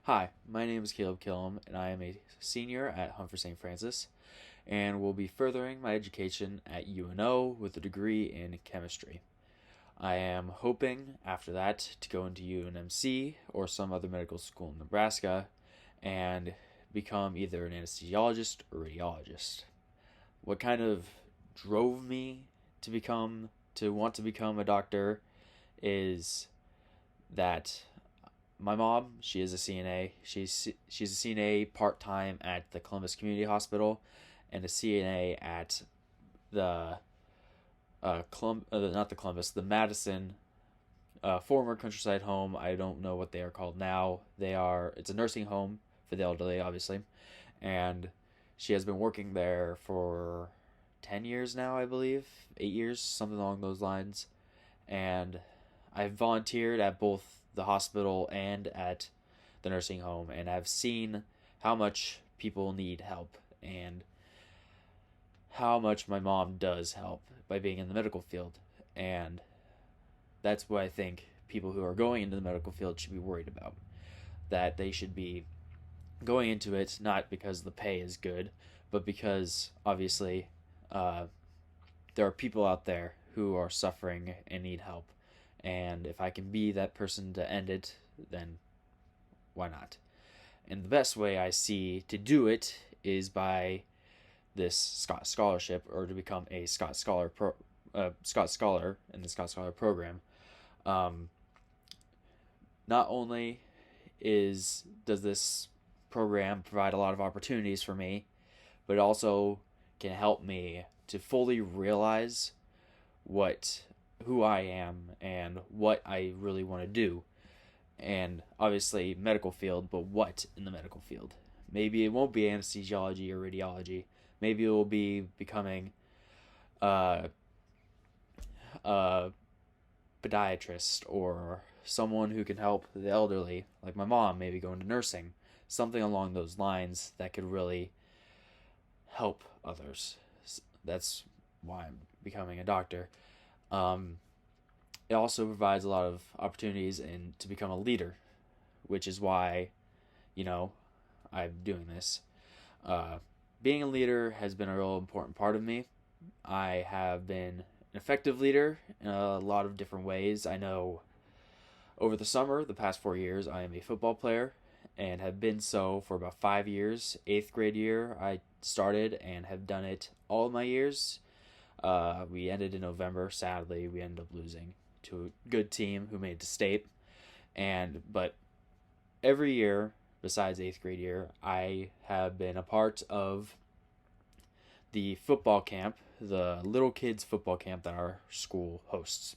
Hi, my name is Caleb Killam, and I am a senior at Humphrey St. Francis, and will be furthering my education at UNO with a degree in chemistry. I am hoping after that to go into UNMC or some other medical school in Nebraska and become either an anesthesiologist or radiologist. What kind of drove me to want to become a doctor is that my mom, she is a CNA. She's a CNA part time at the Columbus Community Hospital, and a CNA at the not the Columbus, the Madison former Countryside Home. I don't know what they are called now. It's a nursing home for the elderly, obviously, and she has been working there for 10 years now, I believe, 8 years, something along those lines, and I've volunteered at both the hospital and at the nursing home, and I've seen how much people need help and how much my mom does help by being in the medical field. And that's what I think people who are going into the medical field should be worried about. That they should be going into it not because the pay is good, but because obviously there are people out there who are suffering and need help. And if I can be that person to end it, then why not? And the best way I see to do it is by this Scott Scholarship, or to become a Scott Scholar Scott Scholar in the Scott Scholar program. Um, Not only does this program provide a lot of opportunities for me, but it also can help me to fully realize what who I am and what I really want to do. And obviously medical field, but what in the medical field? Maybe it won't be anesthesiology or radiology. Maybe it will be becoming a podiatrist or someone who can help the elderly, like my mom, maybe go into nursing, something along those lines that could really help others. That's why I'm becoming a doctor. Um, it also provides a lot of opportunities to become a leader, which is why, you know, I'm doing this. Uh, Being a leader has been a real important part of me. I have been an effective leader in a lot of different ways. I know over the summer, the past 4 years, I am a football player and have been so for about 5 years. Eighth grade year, I started and have done it all of my years. We ended in November. Sadly, we ended up losing to a good team who made it to state. But every year, besides eighth grade year, I have been a part of the football camp, the little kids football camp that our school hosts.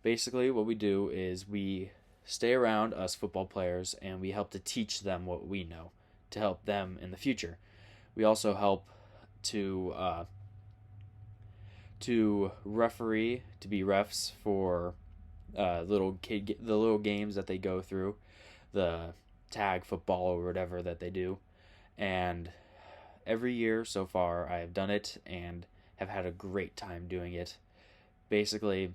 Basically, what we do is we stay around us football players and we help to teach them what we know to help them in the future. We also help to referee, to be refs for the little games that they go through, the tag football or whatever that they do. And every year so far I have done it and have had a great time doing it. Basically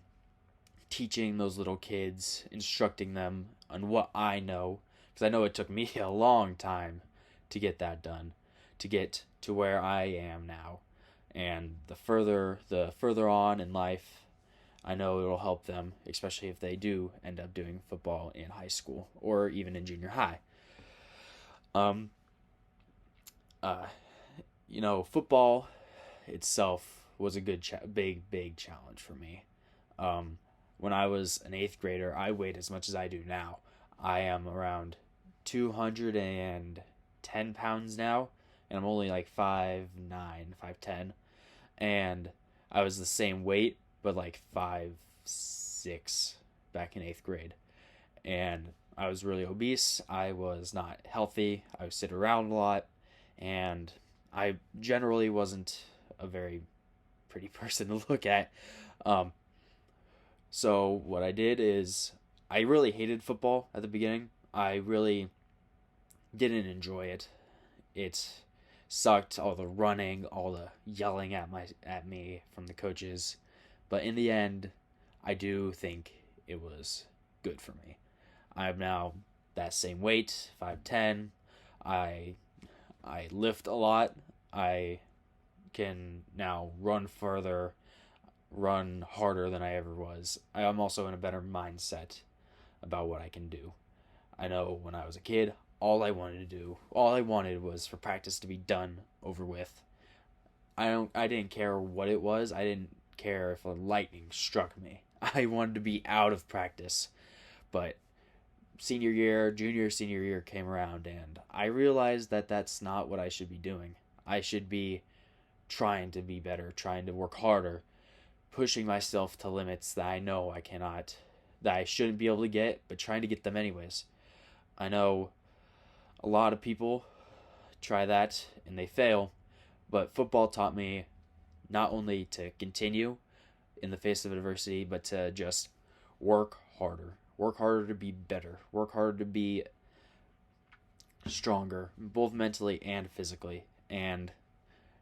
teaching those little kids, instructing them on what I know, because I know it took me a long time to get that done, to get to where I am now. And the further on in life, I know it'll help them, especially if they do end up doing football in high school or even in junior high. Um, uh, Football itself was a big challenge for me. When I was an eighth grader, I weighed as much as I do now. I am around 210 pounds now, and I'm only like 5'9", 5'10", and I was the same weight, but like 5'6" back in eighth grade, and I was really obese. I was not healthy. I would sit around a lot, and I generally wasn't a very pretty person to look at. So what I did is I really hated football at the beginning. I really didn't enjoy it. It sucked, all the running, all the yelling at me from the coaches. But in the end, I do think it was good for me. I'm now that same weight, 5'10". I I lift a lot. I can now run further, run harder than I ever was. I am also in a better mindset about what I can do. I know when I was a kid, all I wanted was for practice to be done, over with. I didn't care what it was. I didn't care if a lightning struck me. I wanted to be out of practice. But senior year, junior, senior year came around, and I realized that that's not what I should be doing. I should be trying to be better, trying to work harder, pushing myself to limits that I know I cannot, that I shouldn't be able to get, but trying to get them anyways. I know a lot of people try that and they fail, but football taught me not only to continue in the face of adversity, but to just work harder. Work harder to be better. Work harder to be stronger, both mentally and physically. And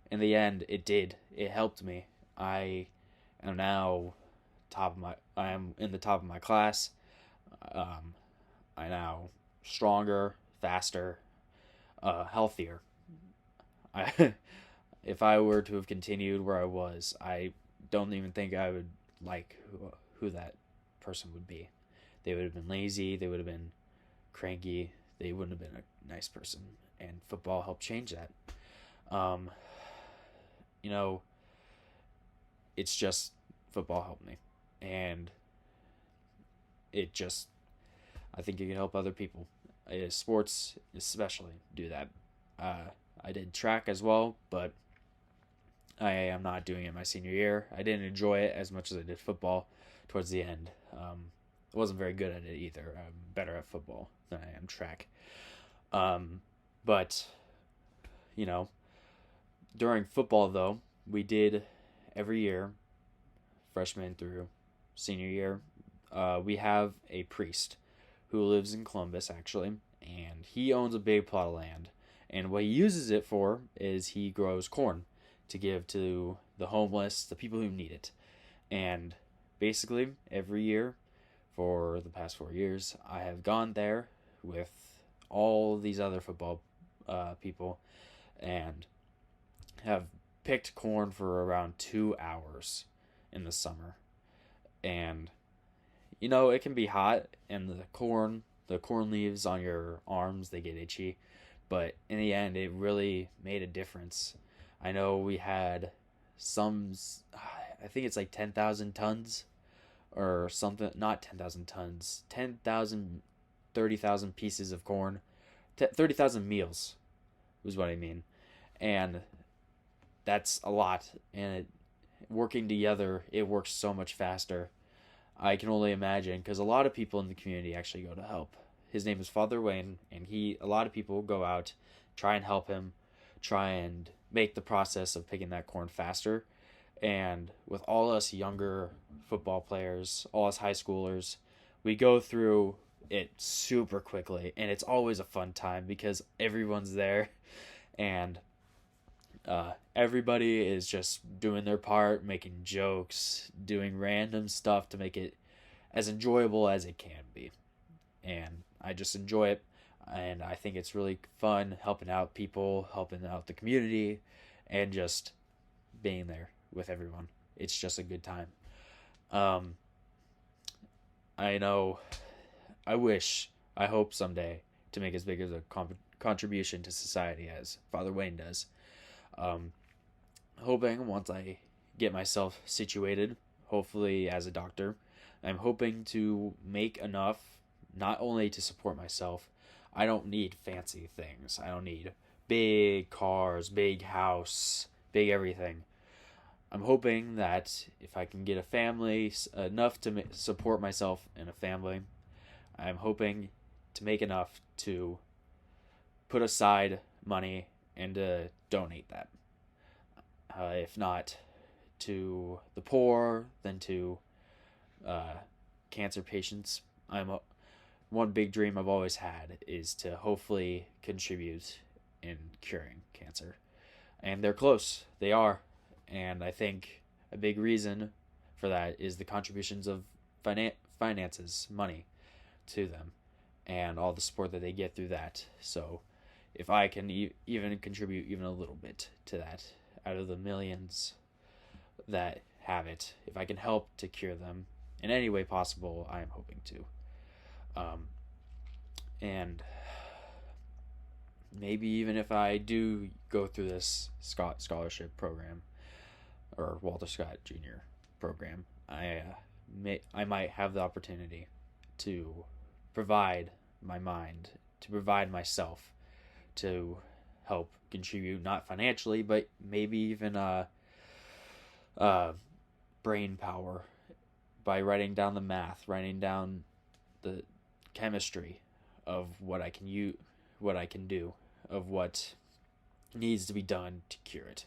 in the end, it did. It helped me. I am now I am in the top of my class. I now stronger, faster, healthier. I if I were to have continued where I was, I don't even think I would like who that person would be. They would have been lazy. They would have been cranky. They wouldn't have been a nice person. And football helped change that. Um, you know, it's just football helped me, and it just I think it can help other people. Sports especially do that. I did track as well, but I am not doing it my senior year. I didn't enjoy it as much as I did football towards the end. I wasn't very good at it either. I'm better at football than I am track. But, you know, during football, though, we did every year, freshman through senior year, we have a priest who lives in Columbus, actually, and he owns a big plot of land. And what he uses it for is he grows corn to give to the homeless, the people who need it. And basically, every year for the past 4 years, I have gone there with all these other football people and have picked corn for around 2 hours in the summer. And you know, it can be hot, and the corn leaves on your arms, they get itchy, but in the end it really made a difference. I know we had some, I think it's like 10,000 tons or something, not 10,000 tons, 10,000, 30,000 pieces of corn, 30,000 meals was what I mean. And that's a lot, and working together, it works so much faster. I can only imagine, because a lot of people in the community actually go to help. His name is Father Wayne, and a lot of people go out, try and help him, try and make the process of picking that corn faster. And with all us younger football players, all us high schoolers, we go through it super quickly, and it's always a fun time because everyone's there, and everybody is just doing their part, making jokes, doing random stuff to make it as enjoyable as it can be. And I just enjoy it, and I think it's really fun helping out people, helping out the community, and just being there with everyone. It's just a good time. I know, I hope someday to make as big as a contribution to society as Father Wayne does. Hoping once I get myself situated, hopefully as a doctor, I'm hoping to make enough not only to support myself. I don't need fancy things. I don't need big cars, big house, big everything. I'm hoping that if I can get a family, enough to support myself and a family, I'm hoping to make enough to put aside money and to donate that. If not to the poor, then to cancer patients. One big dream I've always had is to hopefully contribute in curing cancer. And they're close. They are. And I think a big reason for that is the contributions of finances, money to them. and all the support that they get through that. So if I can even contribute even a little bit to that out of the millions that have it, if I can help to cure them in any way possible, I am hoping to. Um, and maybe even if I do go through this Scott Scholarship program or Walter Scott Jr. program, I might have the opportunity to provide my mind, to provide myself, to help contribute, not financially, but maybe even uh, brain power by writing down the math, writing down the chemistry of what I can what I can do, of what needs to be done to cure it.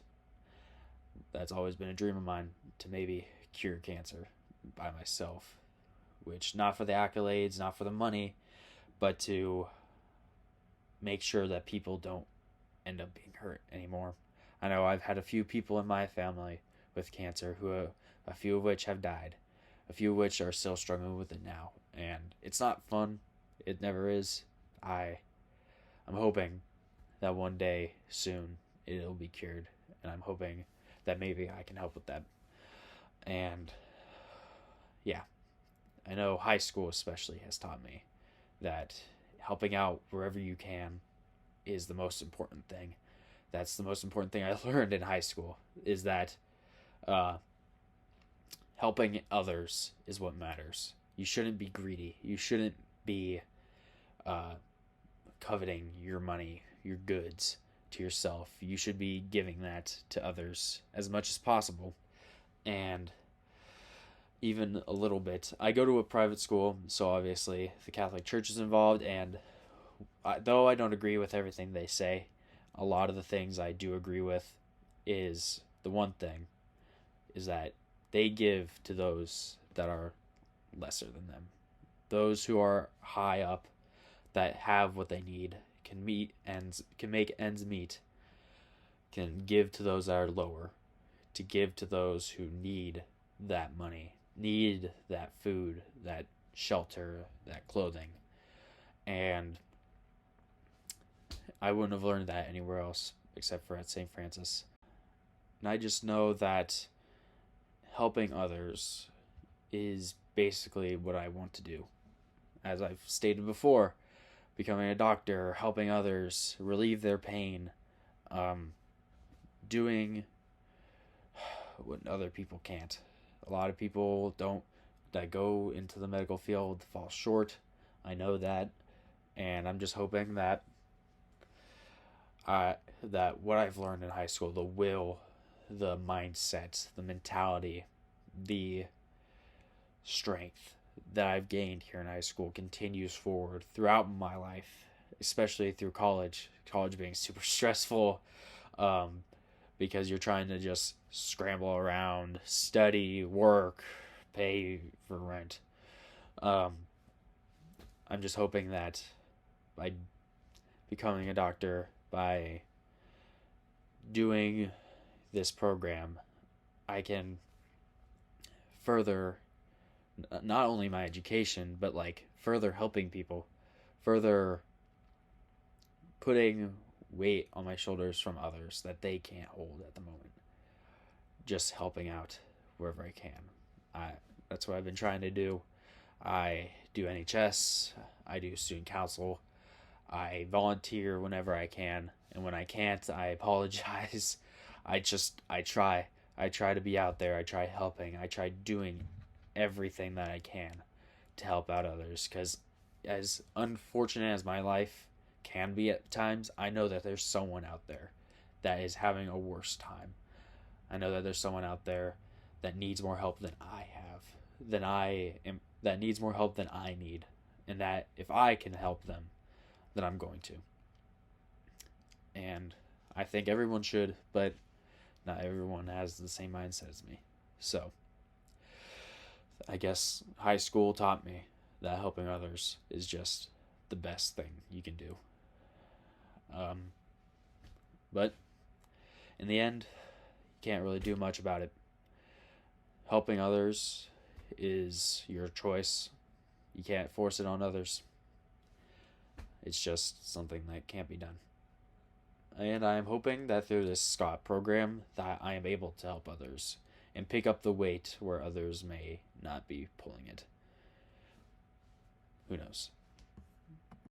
That's always been a dream of mine, to maybe cure cancer by myself, which not for the accolades, not for the money, but to make sure that people don't end up being hurt anymore. I know I've had a few people in my family with cancer a few of which have died, a few of which are still struggling with it now, and it's not fun. It never is. I'm hoping that one day soon it'll be cured, and I'm hoping that maybe I can help with that. And yeah, I know high school especially has taught me that helping out wherever you can is the most important thing. That's the most important thing I learned in high school, is that uh, helping others is what matters. You shouldn't be greedy. You shouldn't be uh, coveting your money, your goods to yourself. You should be giving that to others as much as possible. And even a little bit. I go to a private school, so obviously the Catholic Church is involved, and though I don't agree with everything they say, a lot of the things I do agree with is the one thing is that they give to those that are lesser than them. Those who are high up, that have what they need, can make ends meet, can give to those that are lower, to give to those who need that money, need that food, that shelter, that clothing. And I wouldn't have learned that anywhere else except for at St. Francis. And I just know that helping others is basically what I want to do. As I've stated before, becoming a doctor, helping others relieve their pain, doing what other people can't. A lot of people that go into the medical field fall short. I know that, and I'm just hoping that that what I've learned in high school, the will, the mindset, the mentality, the strength that I've gained here in high school continues forward throughout my life, especially through college. College being super stressful, because you're trying to just scramble around, study, work, pay for rent. I'm just hoping that by becoming a doctor, by doing this program, I can further not only my education, but like further helping people, further putting weight on my shoulders from others that they can't hold at the moment. Just helping out wherever I can. That's what I've been trying to do. I do NHS, I do student council, I volunteer whenever I can, and when I can't, I apologize. I try. I try to be out there. I try helping. I try doing everything that I can to help out others, because as unfortunate as my life can be at times, I know that there's someone out there that is having a worse time. I know that there's someone out there that needs more help than I have, that needs more help than I need, and that if I can help them, then I'm going to. And I think everyone should, but not everyone has the same mindset as me. So I guess high school taught me that helping others is just the best thing you can do. But in the end, you can't really do much about it. Helping others is your choice. You can't force it on others. It's just something that can't be done. And I'm hoping that through this Scott program that I am able to help others and pick up the weight where others may not be pulling it. Who knows?